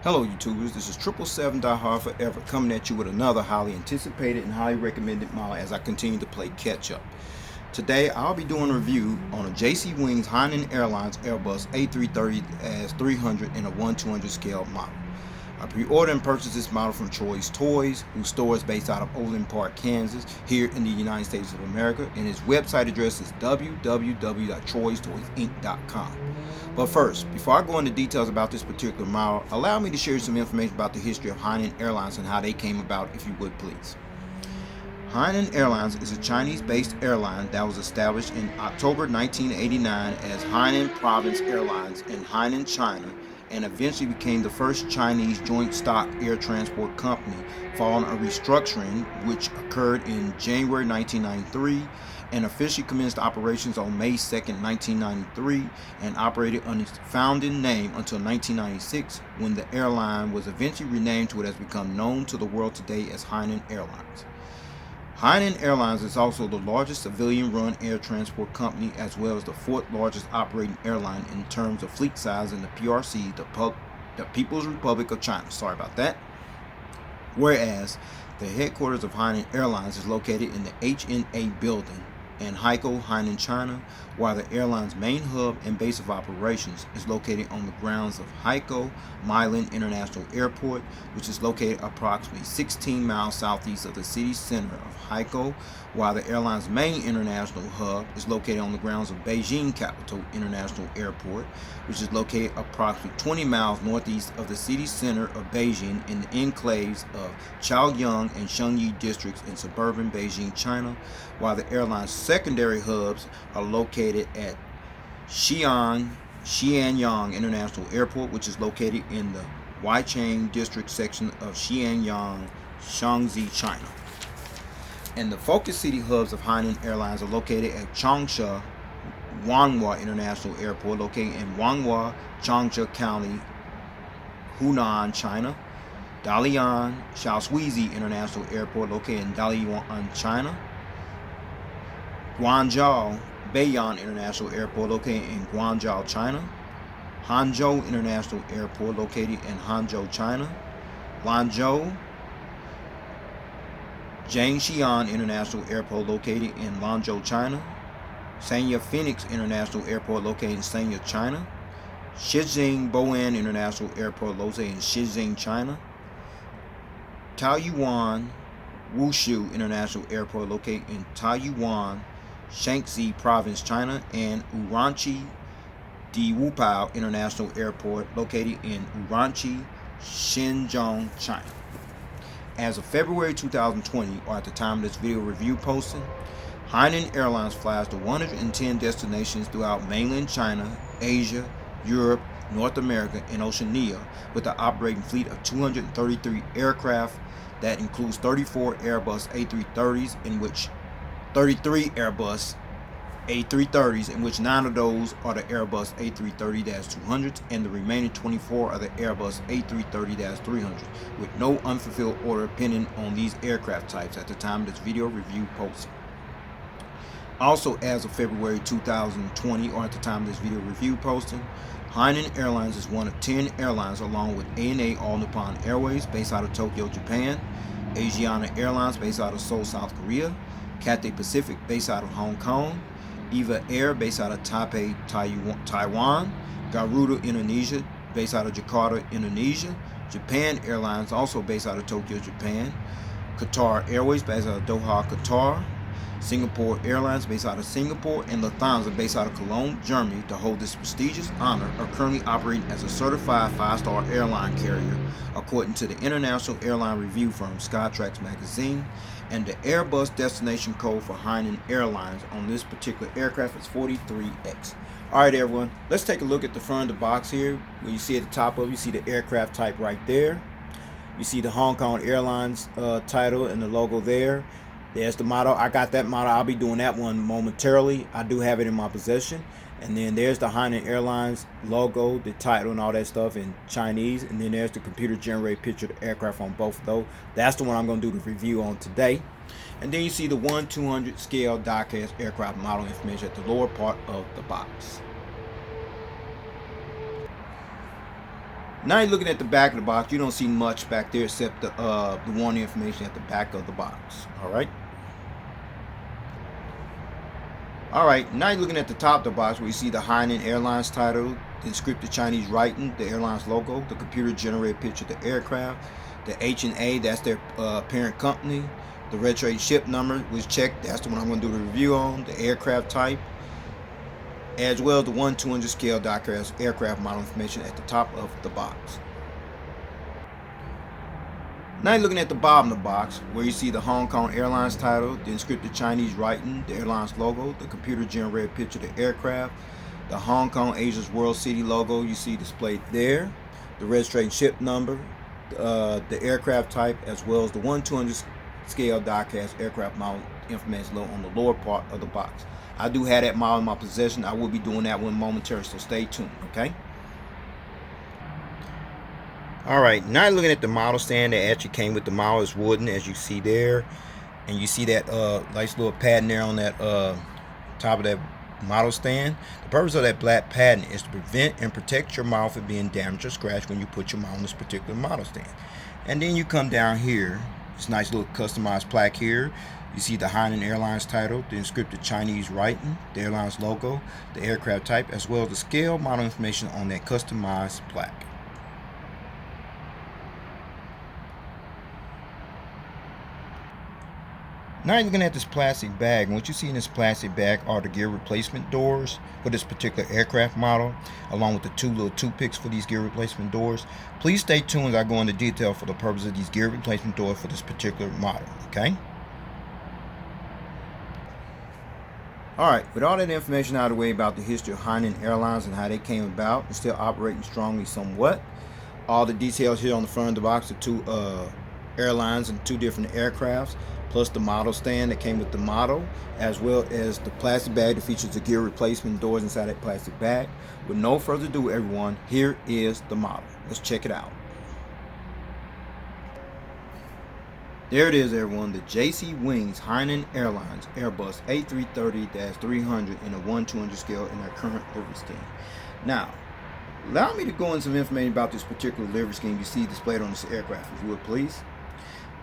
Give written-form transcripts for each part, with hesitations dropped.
Hello YouTubers, this is 777 Die Hard Forever coming at you with another highly anticipated and highly recommended model as I continue to play catch up. Today I'll be doing a review on a JC Wings Hainan Airlines Airbus A330-300 in a 1/200 scale model. I pre-ordered and purchased this model from Troy's Toys, whose store is based out of Overland Park, Kansas, here in the United States of America, and his website address is www.troystoysinc.com. But first, before I go into details about this particular model, allow me to share some information about the history of Hainan Airlines and how they came about, if you would please. Hainan Airlines is a Chinese-based airline that was established in October 1989 as Hainan Province Airlines in Hainan, China, and eventually became the first Chinese joint stock air transport company following a restructuring which occurred in January 1993 and officially commenced operations on May 2, 1993 and operated under its founding name until 1996 when the airline was eventually renamed to what has become known to the world today as Hainan Airlines. Hainan Airlines is also the largest civilian-run air transport company as well as the fourth largest operating airline in terms of fleet size in the PRC, the People's Republic of China. Sorry about that. Whereas the headquarters of Hainan Airlines is located in the HNA building in Haikou, Hainan, China, while the airline's main hub and base of operations is located on the grounds of Haikou Milan International Airport, which is located approximately 16 miles southeast of the city center of Haikou, while the airline's main international hub is located on the grounds of Beijing Capital International Airport, which is located approximately 20 miles northeast of the city center of Beijing in the enclaves of Chaoyang and Shengyi districts in suburban Beijing, China, while the airline's secondary hubs are located at Xianyang International Airport, which is located in the Weichang district section of Xianyang, Shaanxi, China. And the focus city hubs of Hainan Airlines are located at Changsha Wanhua International Airport, located in Wanhua, Changsha County, Hunan, China. Dalian Shaoxi International Airport, located in Dalian, China. Guangzhou Beiyan International Airport, located in Guangzhou, China. Hangzhou International Airport, located in Hangzhou, China. Lanzhou Jiangxian International Airport, located in Lanzhou, China. Sanya Phoenix International Airport, located in Sanya, China. Shenzhen Bowen International Airport, located in Shenzhen, China. Taoyuan Wushu International Airport, located in Taoyuan, Shaanxi Province, China, and Uranchi Diwupao International Airport, located in Uranchi, Xinjiang, China. As of February 2020, or at the time of this video review posting, Hainan Airlines flies to 110 destinations throughout mainland China, Asia, Europe, North America, and Oceania, with an operating fleet of 233 aircraft that includes 34 Airbus A330s, in which 33 Airbus A330s, in which 9 of those are the Airbus A330-200s, and the remaining 24 are the Airbus A330-300s, with no unfulfilled order pending on these aircraft types at the time of this video review posting. Also, as of February 2020, or at the time of this video review posting, Hainan Airlines is one of 10 airlines along with ANA All Nippon Airways based out of Tokyo, Japan, Asiana Airlines based out of Seoul, South Korea, Cathay Pacific based out of Hong Kong, Eva Air based out of Taipei, Taiwan, Garuda Indonesia based out of Jakarta, Indonesia, Japan Airlines also based out of Tokyo, Japan, Qatar Airways based out of Doha, Qatar, Singapore Airlines based out of Singapore, and Lufthansa based out of Cologne, Germany, to hold this prestigious honor are currently operating as a certified 5-star airline carrier according to the international airline review firm Skytrax magazine, and the Airbus destination code for Hainan Airlines on this particular aircraft is 43X. Alright everyone, let's take a look at the front of the box here. Where you see at the top of it, you see the aircraft type right there. You see the Hong Kong Airlines title and the logo there. There's the model. I got that model. I'll be doing that one momentarily. I do have it in my possession. And then there's the Hainan Airlines logo, the title and all that stuff in Chinese. And then there's the computer generated picture of the aircraft on both of those. That's the one I'm going to do the review on today. And then you see the 1/200 scale diecast aircraft model information at the lower part of the box. Now you're looking at the back of the box. You don't see much back there except the warning information at the back of the box. All right. All right. Now you're looking at the top of the box where you see the Hainan Airlines title, the encrypted Chinese writing, the airline's logo, the computer-generated picture of the aircraft, the H&A, that's their parent company, the registered ship number was checked. That's the one I'm going to do the review on. The aircraft type, as well as the 1/200 scale diecast aircraft model information at the top of the box. Now you're looking at the bottom of the box where you see the Hong Kong Airlines title, the encrypted Chinese writing, the airline's logo, the computer generated picture of the aircraft, the Hong Kong Asia's World City logo you see displayed there, the registration ship number, the aircraft type, as well as the 1/200 scale diecast aircraft model information on the lower part of the box. I do have that model in my possession. I will be doing that one momentarily, so stay tuned, okay? All right, now you're looking at the model stand that actually came with the model. It's wooden, as you see there, and you see that nice little pattern there on that top of that model stand. The purpose of that black pattern is to prevent and protect your model from being damaged or scratched when you put your model on this particular model stand. And then you come down here, this nice little customized plaque here. You see the Hainan Airlines title, the encrypted Chinese writing, the airline's logo, the aircraft type, as well as the scale model information on that customized plaque. Now you're looking at this plastic bag, and what you see in this plastic bag are the gear replacement doors for this particular aircraft model, along with the two little toothpicks for these gear replacement doors. Please stay tuned as I go into detail for the purpose of these gear replacement doors for this particular model, okay? Alright, with all that information out of the way about the history of Hainan Airlines and how they came about and still operating strongly somewhat, all the details here on the front of the box of two airlines and two different aircrafts, plus the model stand that came with the model, as well as the plastic bag that features the gear replacement doors inside that plastic bag. With no further ado, everyone, here is the model. Let's check it out. There it is, everyone, the JC Wings Hainan Airlines Airbus A330-300 in a 1/200 scale in their current livery scheme. Now, allow me to go into some information about this particular livery scheme you see displayed on this aircraft, if you would please.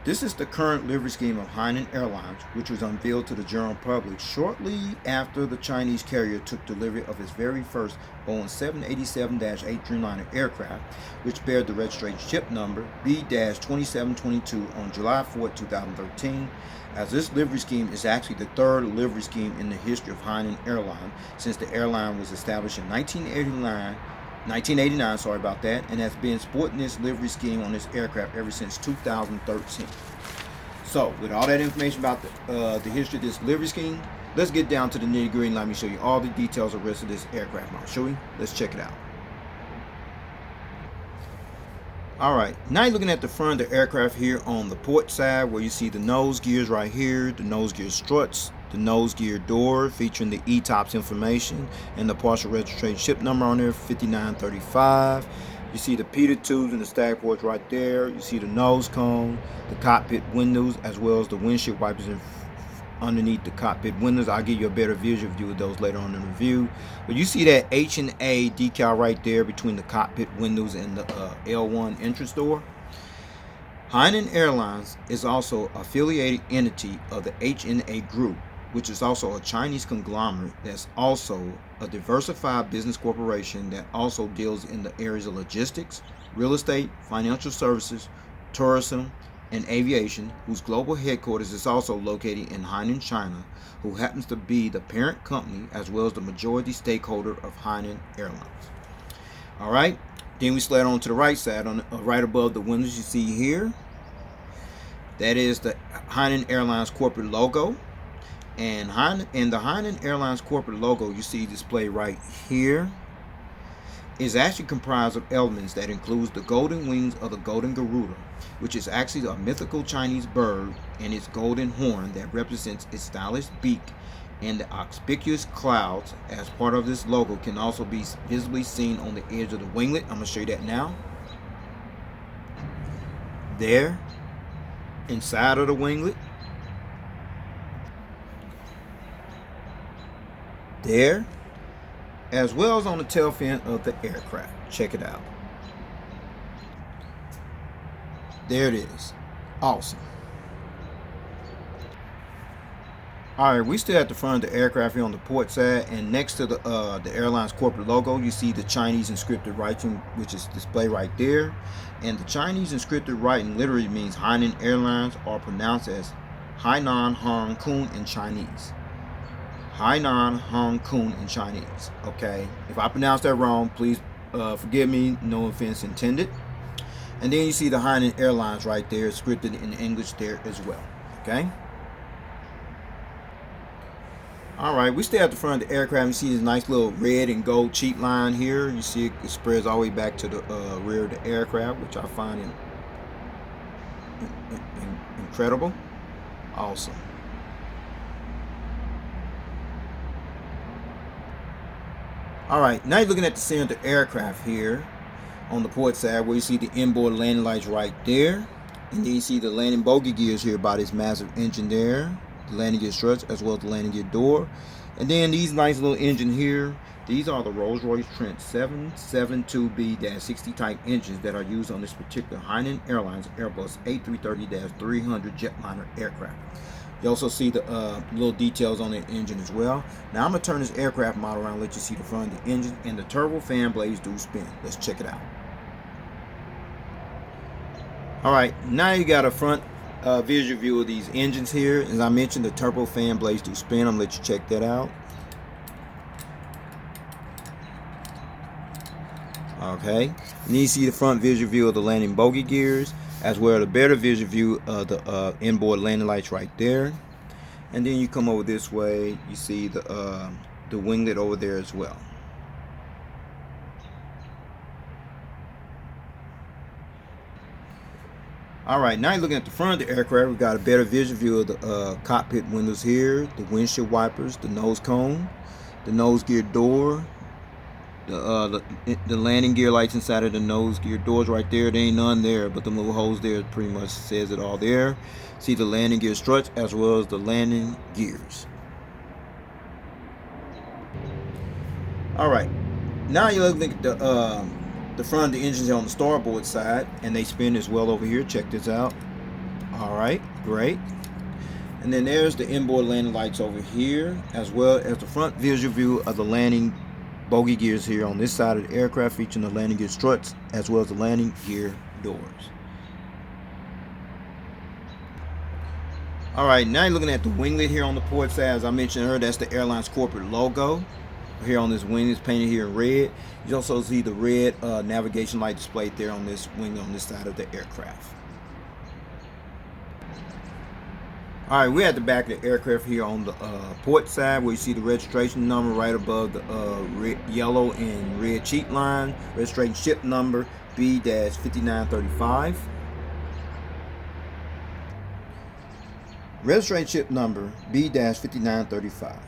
This is the current livery scheme of Hainan Airlines, which was unveiled to the general public shortly after the Chinese carrier took delivery of its very first Boeing 787-8 Dreamliner aircraft, which bear the registration ship number B-2722 on July 4, 2013, as this livery scheme is actually the third livery scheme in the history of Hainan Airlines since the airline was established in 1989, sorry about that, and has been sporting this livery scheme on this aircraft ever since 2013. So, with all that information about the history of this livery scheme, let's get down to the nitty-gritty and let me show you all the details of the rest of this aircraft model. Shall we? Let's check it out. Alright, now you're looking at the front of the aircraft here on the port side where you see the nose gears right here, the nose gear struts, the nose gear door featuring the ETOPS information and the partial registration ship number on there, 5935. You see the Peter tubes and the stag ports right there. You see the nose cone, the cockpit windows, as well as the windshield wipers underneath the cockpit windows. I'll give you a better visual view of those later on in the review. But you see that H&A decal right there between the cockpit windows and the L1 entrance door. Hainan Airlines is also an affiliated entity of the H&A Group, which is also a Chinese conglomerate that's also a diversified business corporation that also deals in the areas of logistics, real estate, financial services, tourism, and aviation, whose global headquarters is also located in Hainan, China, who happens to be the parent company as well as the majority stakeholder of Hainan Airlines. Alright, then we slide on to the right side, right above the windows you see here. That is the Hainan Airlines corporate logo. And the Hainan Airlines corporate logo you see displayed right here is actually comprised of elements that includes the golden wings of the golden Garuda, which is actually a mythical Chinese bird, and its golden horn that represents its stylish beak, and the auspicious clouds as part of this logo can also be visibly seen on the edge of the winglet. I'm going to show you that now. There, inside of the winglet. There, as well as on the tail fin of the aircraft. Check it out. There it is. Awesome. Alright, we still at the front of the aircraft here on the port side, and next to the airline's corporate logo, you see the Chinese inscripted writing, which is displayed right there. And the Chinese inscripted writing literally means Hainan Airlines, or pronounced as Hainan Hong Kong in Chinese. Hainan Hong Kong in Chinese. Okay, if I pronounce that wrong, please forgive me. No offense intended. And then you see the Hainan Airlines right there, scripted in English there as well. Okay. Alright, we stay at the front of the aircraft. You see this nice little red and gold cheat line here. You see it spreads all the way back to the rear of the aircraft, which I find incredible. Awesome. Alright, now you're looking at the center of the aircraft here on the port side, where you see the inboard landing lights right there. And then you see the landing bogey gears here by this massive engine there. The landing gear struts as well as the landing gear door. And then these nice little engine here, these are the Rolls-Royce Trent 772B-60 type engines that are used on this particular Hainan Airlines Airbus A330-300 jetliner aircraft. You also see the little details on the engine as well. Now I'm going to turn this aircraft model around and let you see the front of the engine, and the turbo fan blades do spin. Let's check it out. Alright, now you got a front visual view of these engines here. As I mentioned, the turbo fan blades do spin. I'm going to let you check that out. Okay, and then you see the front visual view of the landing bogey gears, as well as a better visual view of the inboard landing lights right there. And then you come over this way, you see the winglet over there as well. Alright, now you're looking at the front of the aircraft. We've got a better visual view of the cockpit windows here, the windshield wipers, the nose cone, the nose gear door, the landing gear lights inside of the nose gear doors right there. There ain't none there, but the little holes there pretty much says it all there. See the landing gear struts as well as the landing gears. Alright, now you're looking at the front of the engines on the starboard side, and they spin as well over here. Check this out. Alright, great. And then there's the inboard landing lights over here, as well as the front visual view of the landing bogey gears here on this side of the aircraft, featuring the landing gear struts as well as the landing gear doors. Alright, now you're looking at the winglet here on the port side. As I mentioned earlier, that's the airline's corporate logo. Here on this wing is painted here in red. You also see the red navigation light displayed there on this wing on this side of the aircraft. Alright, we're at the back of the aircraft here on the port side, where you see the registration number right above the yellow and red cheat line. Registration ship number B-5935. Registration ship number B-5935.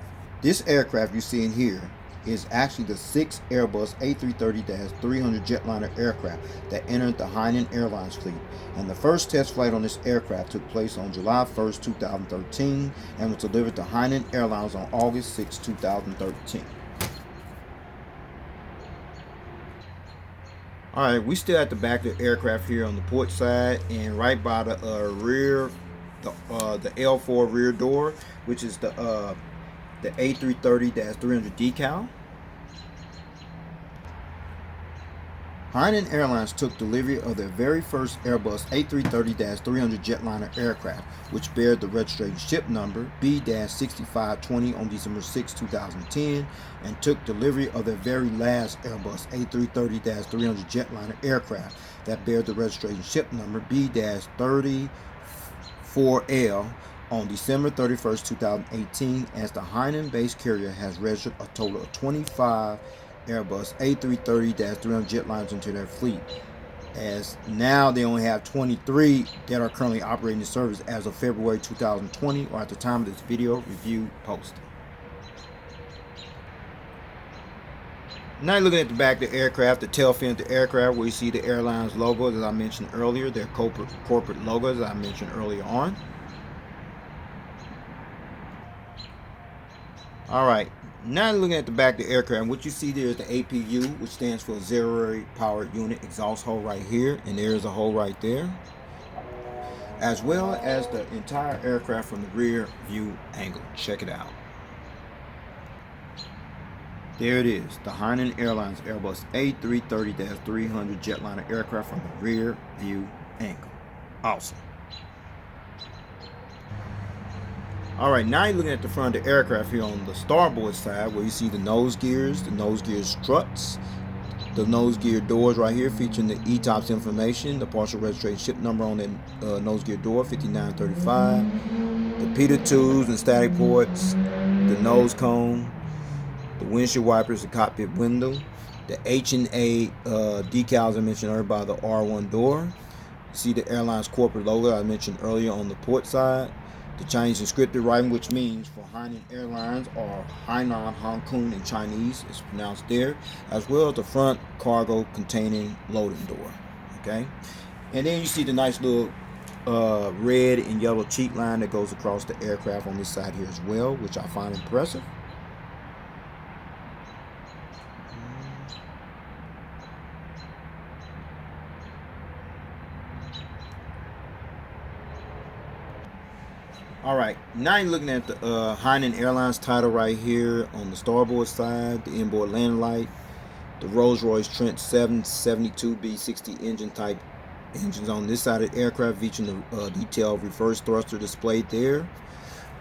This aircraft you're seeing here is actually the 6th Airbus A330-300 jetliner aircraft that entered the Hainan Airlines fleet, and the first test flight on this aircraft took place on July 1st, 2013, and was delivered to Hainan Airlines on August 6, 2013. Alright, we still at the back of the aircraft here on the port side, and right by the rear, the L4 rear door, which is the A330-300 decal. Hainan Airlines took delivery of their very first Airbus A330-300 jetliner aircraft, which bears the registration ship number B-6520 on December 6, 2010, and took delivery of their very last Airbus A330-300 jetliner aircraft that bears the registration ship number B-34L on December 31st, 2018, as the Hainan-based carrier has registered a total of 25 Airbus A330-300 jetliners into their fleet. As now they only have 23 that are currently operating the service as of February 2020, or at the time of this video review posting. Now you're looking at the back of the aircraft, the tail fin of the aircraft, where you see the airline's logo, as I mentioned earlier, their corporate logos, as I mentioned earlier on. Alright, now looking at the back of the aircraft, what you see there is the APU, which stands for Auxiliary Power Unit exhaust hole right here, and there is a hole right there. as well as the entire aircraft from the rear view angle. Check it out. There it is, the Hainan Airlines Airbus A330-300 jetliner aircraft from the rear view angle. Awesome. Alright, now you're looking at the front of the aircraft here on the starboard side, where you see the nose gear struts, the nose gear doors right here featuring the ETOPS information, the partial registration ship number on the nose gear door, 5935, the Peter tubes and static ports, the nose cone, the windshield wipers, the cockpit window, the H&A decals I mentioned earlier by the R1 door. See the airline's corporate logo I mentioned earlier on the port side. The Chinese inscripted writing, which means for Hainan Airlines or Hainan, Hong Kong in Chinese, is pronounced there, as well as the front cargo containing loading door. Okay, and then you see the nice little red and yellow cheek line that goes across the aircraft on this side here as well, which I find impressive. Alright, now you're looking at the Hainan Airlines title right here on the starboard side, the inboard landing light, the Rolls-Royce Trent 772B60 engine type engines on this side of the aircraft, featuring the detailed reverse thruster displayed there,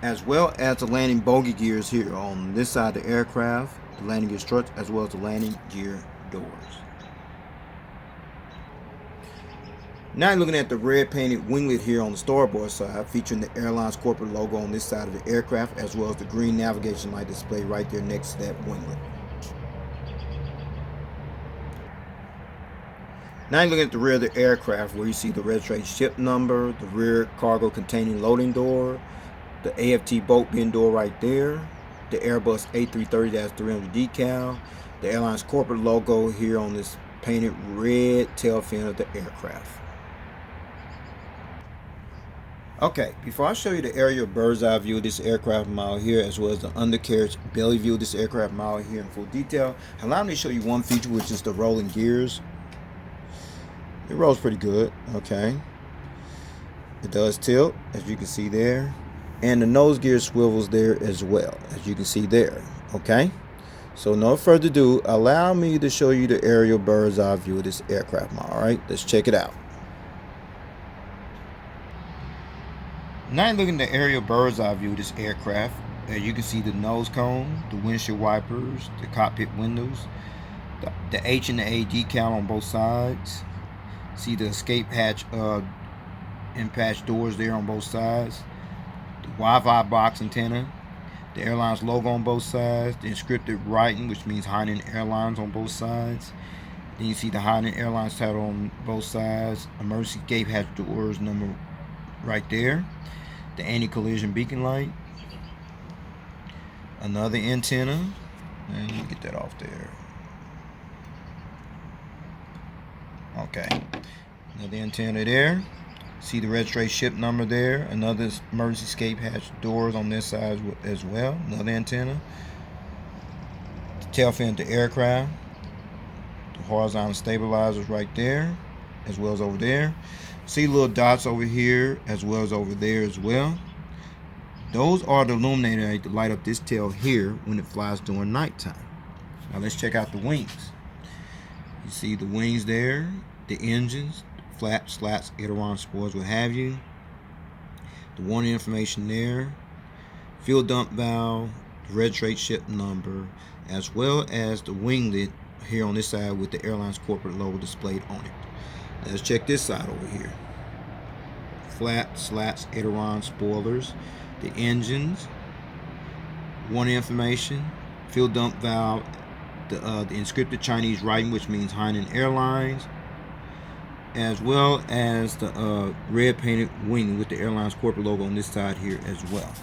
as well as the landing bogey gears here on this side of the aircraft, the landing gear struts, as well as the landing gear doors. Now you're looking at the red painted winglet here on the starboard side, featuring the airline's corporate logo on this side of the aircraft, as well as the green navigation light displayed right there next to that winglet. Now you're looking at the rear of the aircraft, where you see the registration ship number, the rear cargo containing loading door, the AFT boat bin door right there, the Airbus A330-300 decal, the airline's corporate logo here on this painted red tail fin of the aircraft. Okay, before I show you the aerial bird's eye view of this aircraft model here, as well as the undercarriage belly view of this aircraft model here in full detail, allow me to show you one feature, which is the rolling gears. It rolls pretty good, okay. It does tilt, as you can see there. And the nose gear swivels there as well, as you can see there, okay. So no further ado, allow me to show you the aerial bird's eye view of this aircraft model. Alright, let's check it out. Now looking at the aerial bird's eye view of this aircraft, as you can see the nose cone, the windshield wipers, the cockpit windows, the H and the A decal on both sides. See the escape hatch and patch doors there on both sides. The Wi-Fi box antenna, the airline's logo on both sides, the inscripted writing, which means Hainan Airlines on both sides. Then you see the Hainan Airlines title on both sides, emergency escape hatch doors number right there, the anti-collision beacon light, another antenna, and you get that off there. Okay, another antenna there. See the registration ship number there, another emergency escape hatch doors on this side as well, another antenna, the tail fin of the aircraft, the horizontal stabilizers right there, as well as over there. See little dots over here as well as over there as well. Those are the illuminators that light up this tail here when it flies during nighttime. Now let's check out the wings. You see the wings there, the engines, flaps, slats, aileron, spoilers, what have you. The warning information there, fuel dump valve, the registration ship number, as well as the winglet here on this side with the airline's corporate logo displayed on it. Let's check this side over here. Flaps, slats, aileron, spoilers, the engines, warning information, fuel dump valve, the inscripted Chinese writing, which means Hainan Airlines, as well as the red painted wing with the airline's corporate logo on this side here as well.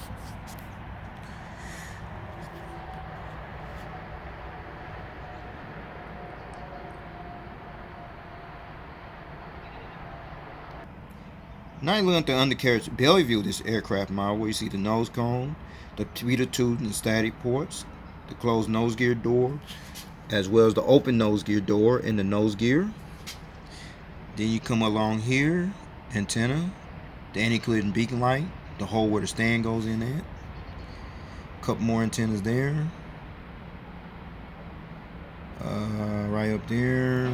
Now you look at the undercarriage belly view of this aircraft model, where you see the nose cone, the Peter tubes and static ports, the closed nose gear door, as well as the open nose gear door and the nose gear. Then you come along here, antenna, the anti-collision beacon light, the hole where the stand goes in at. A couple more antennas there. Right up there.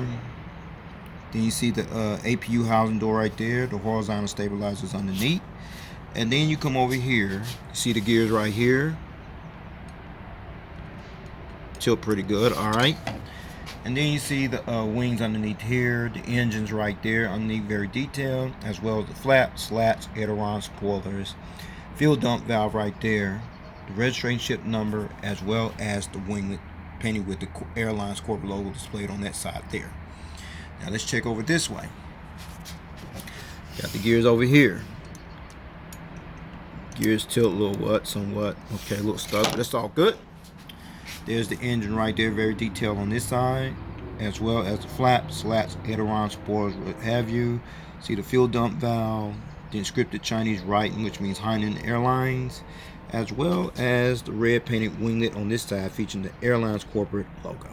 Then you see the APU housing door right there. The horizontal stabilizers underneath. And then you come over here. You see the gears right here. Tilt pretty good. All right. And then you see the wings underneath here. The engines right there underneath, very detailed, as well as the flaps, slats, aileron, spoilers, fuel dump valve right there, the registration ship number, as well as the winglet painted with the airline's corporate logo displayed on that side there. Now let's check over this way. Got the gears over here. Gears tilt a little somewhat. Okay, a little stuck, but that's all good. There's the engine right there, very detailed on this side, as well as the flaps, slats, aileron, spoilers, what have you. See the fuel dump valve, the inscripted Chinese writing, which means Hainan Airlines, as well as the red painted winglet on this side featuring the airline's corporate logo.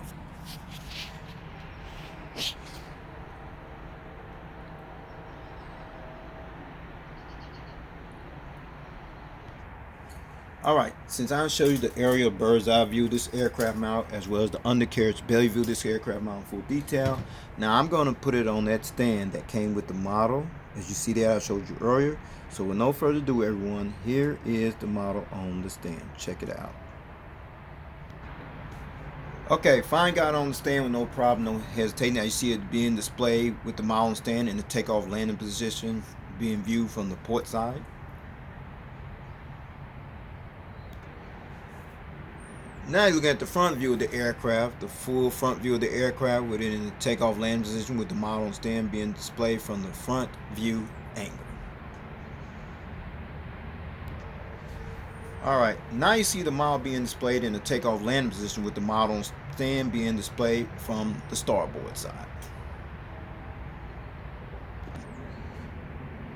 Alright, since I showed you the aerial bird's eye view of this aircraft mount, as well as the undercarriage belly view of this aircraft mount in full detail, now I'm going to put it on that stand that came with the model. As you see that I showed you earlier. So with no further ado, everyone, here is the model on the stand. Check it out. Okay, fine, got it on the stand with no problem, no hesitating. Now you see it being displayed with the model on the stand in the takeoff landing position, being viewed from the port side. Now you're looking at the front view of the aircraft, the full front view of the aircraft with it in the takeoff landing position with the model on stand being displayed from the front view angle. Alright, now you see the model being displayed in the takeoff landing position with the model on stand being displayed from the starboard side.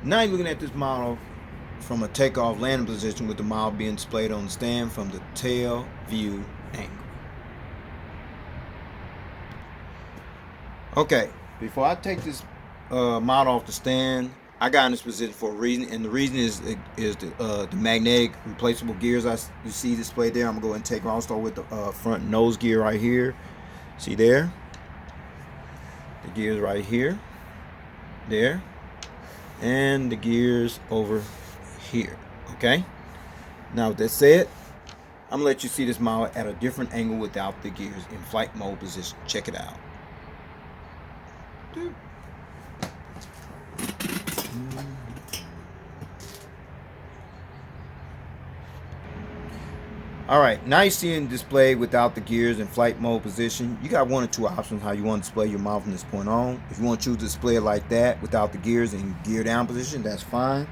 Now you're looking at this model from a takeoff landing position with the model being displayed on the stand from the tail view angle. Okay, before I take this model off the stand, I got in this position for a reason, and the reason is the magnetic replaceable gears you see displayed there. I'm gonna go ahead and take them. I'll start with the front nose gear right here. See there? The gears right here, there, and the gears over here. Okay, now with that said, I'm gonna let you see this model at a different angle without the gears in flight mode position. Check it out. Alright, now you're seeing displayed without the gears in flight mode position. You got one or two options how you want to display your model from this point on. If you want to choose to display it like that without the gears in gear down position, that's fine.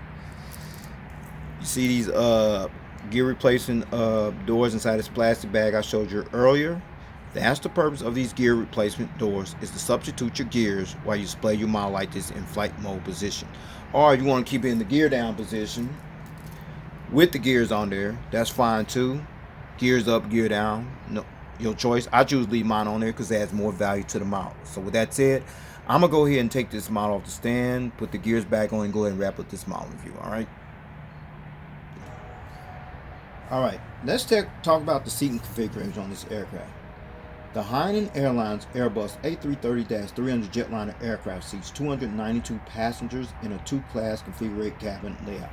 You see these gear replacing doors inside this plastic bag I showed you earlier. That's the purpose of these gear replacement doors, is to substitute your gears while you display your model like this in flight mode position. Or if you want to keep it in the gear down position with the gears on there, that's fine too. Gears up, gear down, no, your choice. I choose to leave mine on there because it adds more value to the model. So with that said, I'm gonna go ahead and take this model off the stand, put the gears back on, and go ahead and wrap up this model review. All right, let's talk about the seating configuration on this aircraft. The Hainan Airlines Airbus A330-300 jetliner aircraft seats 292 passengers in a two-class configured cabin layout.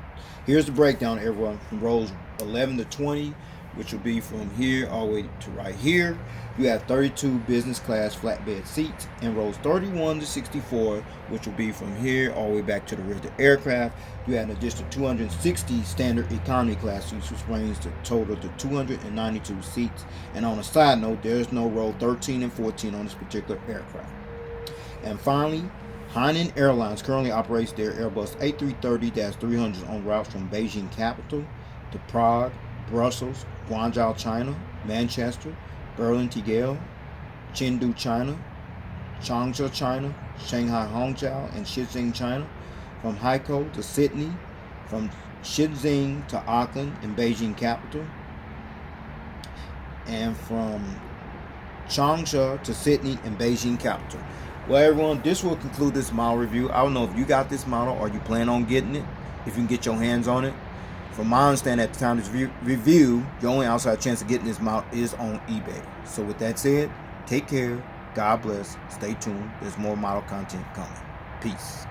Here's the breakdown, everyone, from rows 11 to 20, which will be from here all the way to right here. You have 32 business class flatbed seats, and rows 31 to 64, which will be from here all the way back to the rear of the aircraft. You have an additional 260 standard economy class seats, which brings the total to 292 seats. And on a side note, there's no row 13 and 14 on this particular aircraft. And finally, Hainan Airlines currently operates their Airbus A330-300s on routes from Beijing capital to Prague, Brussels, Guangzhou, China, Manchester, Berlin, Tegel, Chengdu, China, Changsha, China, Shanghai, Hangzhou, and Shenzhen, China, from Haikou to Sydney, from Shenzhen to Auckland and Beijing capital, and from Changsha to Sydney and Beijing capital. Well, everyone, this will conclude this model review. I don't know if you got this model or you plan on getting it. if you can get your hands on it. From my understanding, at the time of this review, your only outside chance of getting this mount is on eBay. So with that said, take care, God bless, stay tuned, there's more model content coming. Peace.